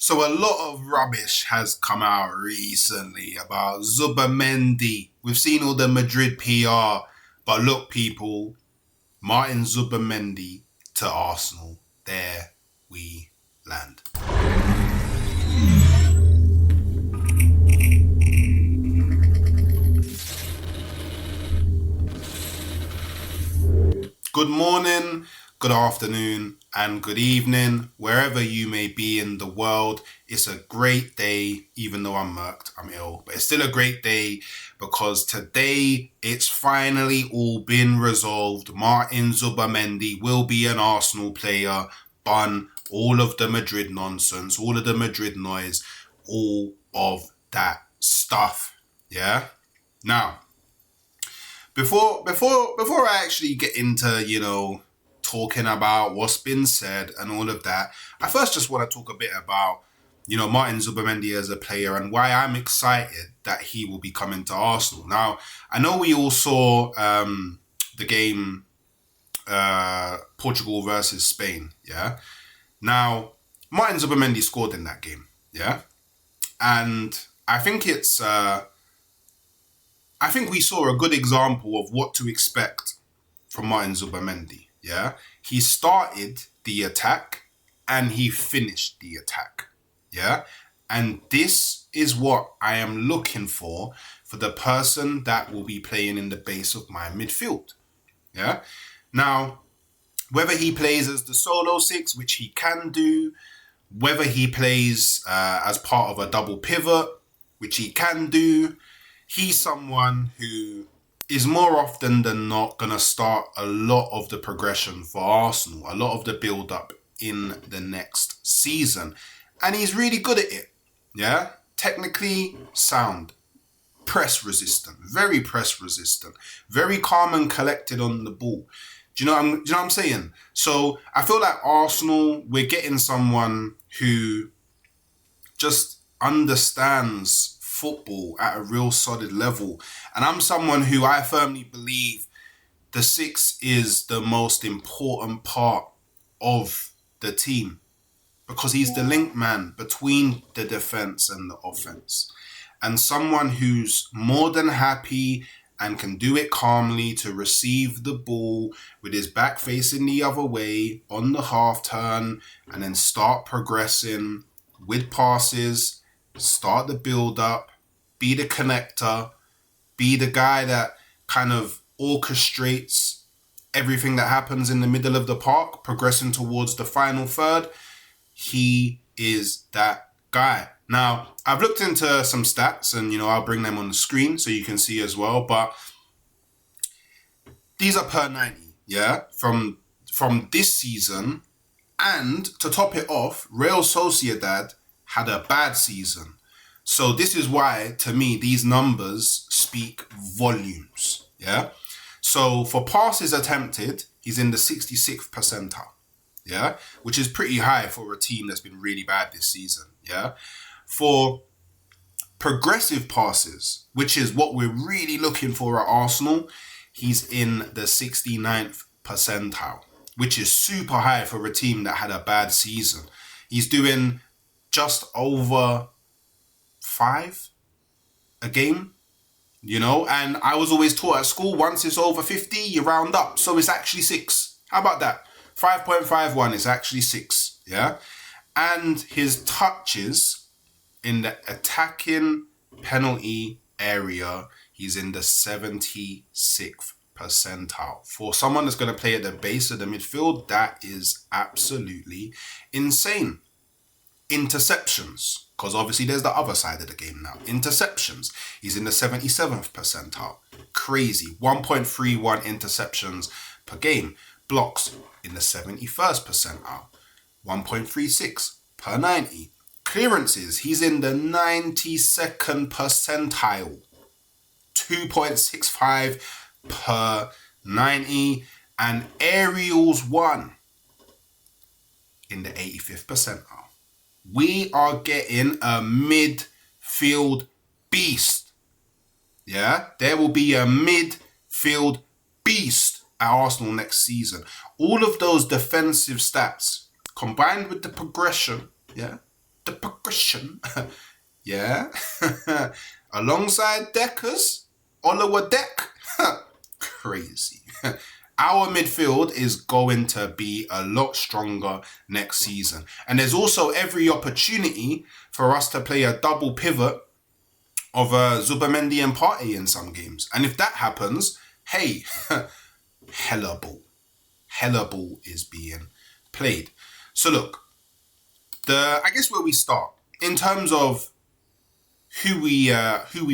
So a lot of rubbish has come out recently about Zubimendi. We've seen all the Madrid PR, but look, people, Martin Zubimendi to Arsenal. There we land. Good morning, good afternoon, and good evening, wherever you may be in the world. It's a great day, even though I'm murked, I'm ill, but it's still a great day because today it's finally all been resolved. Martin Zubimendi will be an Arsenal player. Bun all of the Madrid nonsense, all of the Madrid noise, all of that stuff. Yeah. Now, before I actually get into, talking about what's been said and all of that, I first just want to talk a bit about, Martin Zubimendi as a player and why I'm excited that he will be coming to Arsenal. Now, I know we all saw the game Portugal versus Spain, yeah? Now, Martin Zubimendi scored in that game, yeah? And I think I think we saw a good example of what to expect from Martin Zubimendi, yeah? He started the attack and he finished the attack, yeah? And this is what I am looking for the person that will be playing in the base of my midfield, yeah? Now, whether he plays as the solo six, which he can do, whether he plays as part of a double pivot, which he can do, he's someone who is more often than not going to start a lot of the progression for Arsenal, a lot of the build-up in the next season. And he's really good at it, yeah? Technically sound, press resistant, very press resistant, very calm and collected on the ball. Do you know what I'm saying? So I feel like Arsenal, we're getting someone who just understands football at a real solid level. And I'm someone who I firmly believe the six is the most important part of the team because he's the link man between the defense and the offense. And someone who's more than happy and can do it calmly to receive the ball with his back facing the other way on the half turn and then start progressing with passes, start the build up, be the connector, be the guy that kind of orchestrates everything that happens in the middle of the park, progressing towards the final third. He is that guy. Now, I've looked into some stats and, I'll bring them on the screen so you can see as well, but these are per 90, yeah, from this season. And to top it off, Real Sociedad had a bad season. So this is why, to me, these numbers speak volumes, yeah? So for passes attempted, he's in the 66th percentile, yeah? Which is pretty high for a team that's been really bad this season, yeah? For progressive passes, which is what we're really looking for at Arsenal, he's in the 69th percentile, which is super high for a team that had a bad season. He's doing just over 5 a game, and I was always taught at school, once it's over 50, you round up. So it's actually 6. How about that? 5.51 is actually 6, yeah? And his touches in the attacking penalty area, he's in the 76th percentile. For someone that's going to play at the base of the midfield, that is absolutely insane. Interceptions, because obviously there's the other side of the game now. Interceptions, he's in the 77th percentile. Crazy. 1.31 interceptions per game. Blocks in the 71st percentile. 1.36 per 90. Clearances, he's in the 92nd percentile. 2.65 per 90. And aerials 1 in the 85th percentile. We are getting a midfield beast. Yeah, there will be a midfield beast at Arsenal next season. All of those defensive stats combined with the progression, yeah, the Christian, yeah, alongside Deckers, Oliver Deck, crazy. Our midfield is going to be a lot stronger next season. And there's also every opportunity for us to play a double pivot of Zubimendi and Partey in some games. And if that happens, hey, hella ball is being played. So look, I guess where we start in terms of who we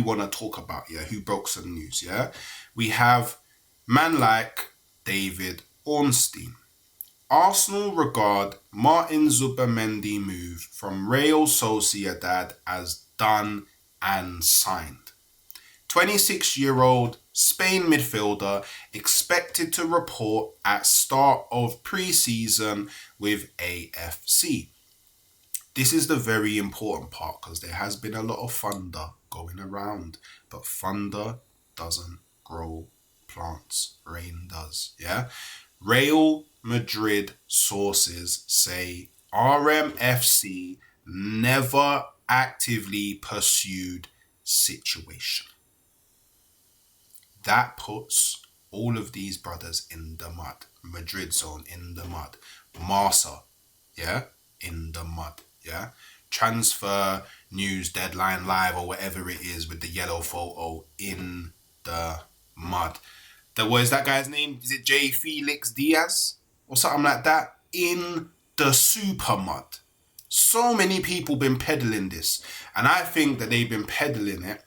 want to talk about, yeah, who broke some news, yeah, we have man like David Ornstein. Arsenal regard Martin Zubimendi move from Real Sociedad as done and signed. 26-year-old Spain midfielder expected to report at start of pre-season with AFC. This is the very important part because there has been a lot of thunder going around, but thunder doesn't grow plants. Rain does, yeah? Real Madrid sources say RMFC never actively pursued situation. That puts all of these brothers in the mud. Madrid zone in the mud. Marca, yeah, in the mud, yeah. Transfer news deadline live or whatever it is with the yellow photo in the mud. What is that guy's name? Is it J. Felix Diaz or something like that? In the super mud. So many people been peddling this, and I think that they've been peddling it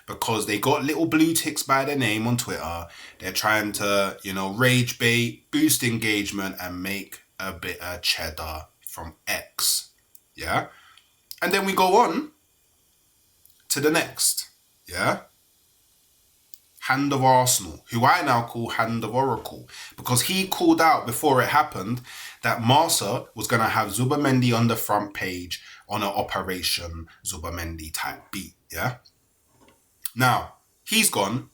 because they got little blue ticks by their name on Twitter. They're trying to, rage bait, boost engagement, and make a bit of cheddar from X. Yeah? And then we go on to the next. Yeah? Hand of Arsenal, who I now call Hand of Oracle, because he called out before it happened that Marca was going to have Zubimendi on the front page on an Operation Zubimendi type beat. Yeah? Now, he's gone.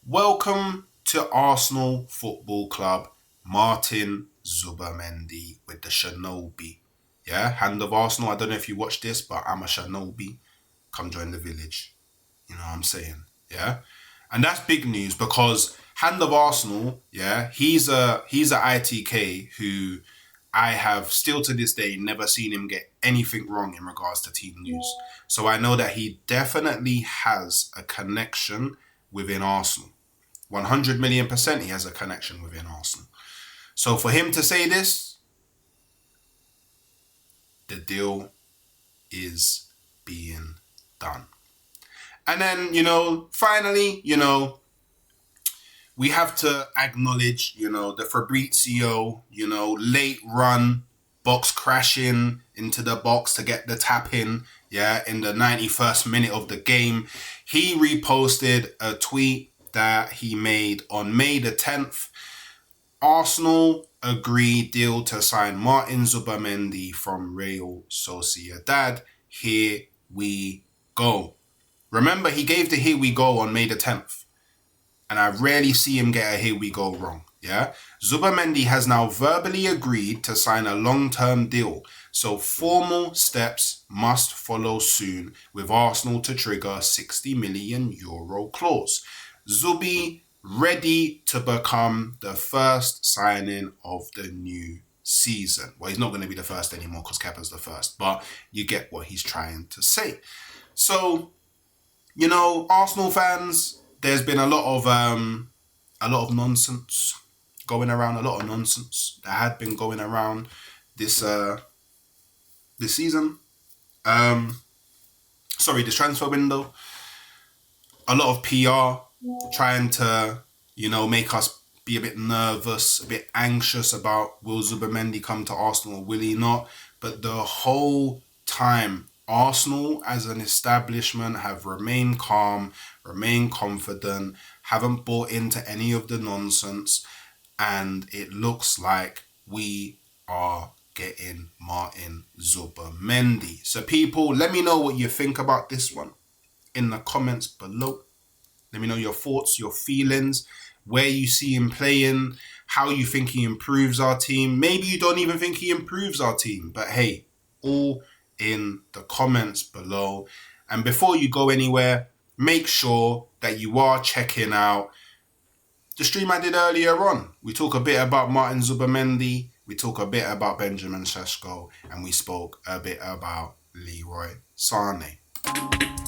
Welcome to Arsenal Football Club, Martin Zubimendi with the Shinobi. Yeah, Hand of Arsenal. I don't know if you watch this, but I'm a Shinobi. Come join the village. You know what I'm saying? Yeah? And that's big news because Hand of Arsenal, yeah, he's a ITK who I have still to this day never seen him get anything wrong in regards to team news. So I know that he definitely has a connection within Arsenal. 100 million% he has a connection within Arsenal. So for him to say this, the deal is being done. And then, finally, we have to acknowledge, the Fabrizio, late run, box crashing into the box to get the tap in, yeah, in the 91st minute of the game. He reposted a tweet that he made on May the 10th. Arsenal agree deal to sign Martin Zubimendi from Real Sociedad. Here we go. Remember, he gave the here we go on May the 10th. And I rarely see him get a here we go wrong. Yeah? Zubimendi has now verbally agreed to sign a long-term deal. So formal steps must follow soon with Arsenal to trigger €60 million clause. Zubi ready to become the first signing of the new season. Well, he's not going to be the first anymore because Kepa's the first. But you get what he's trying to say. So, Arsenal fans, there's been a lot of nonsense going around. A lot of nonsense that had been going around this season. This transfer window. A lot of PR trying to, make us be a bit nervous, a bit anxious about will Zubimendi come to Arsenal or will he not? But the whole time, Arsenal as an establishment have remained calm, remained confident, haven't bought into any of the nonsense, and it looks like we are getting Martin Zubimendi. So people, let me know what you think about this one in the comments below. Let me know your thoughts, your feelings, where you see him playing, how you think he improves our team. Maybe you don't even think he improves our team, but hey, all in the comments below. And before you go anywhere, make sure that you are checking out the stream I did earlier on. We talk a bit about Martin Zubimendi, we talk a bit about Benjamin Sesko, and we spoke a bit about Leroy Sané.